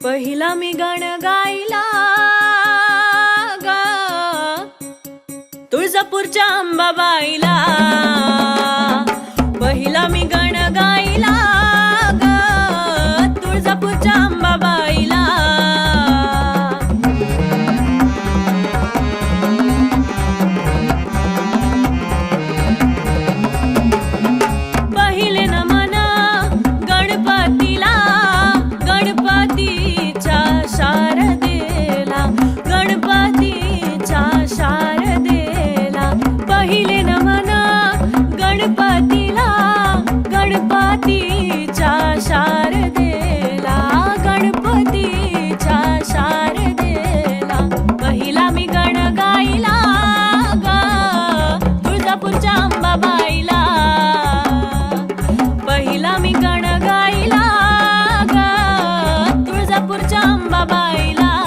पहिला मी गाण गायला ग तुळजापूरच्या अंबाबाईला. पहिला मी गाण गायला ग तुळजापूरच्या अंबाबाईला. पहिले नमन गणपतीला, गणपतीच्या शारदेला, गणपतीच्या शारदेला. पहिले नमन गणपतीला, गणपतीच्या शारदेला, गणपतीच्या शारदेला. पहिला मी गाण गायला ग तुळजापूरच्या अंबाबाईला. पहिला मी गाण गायला ग तुळजापूरच्या अंबाबाईला.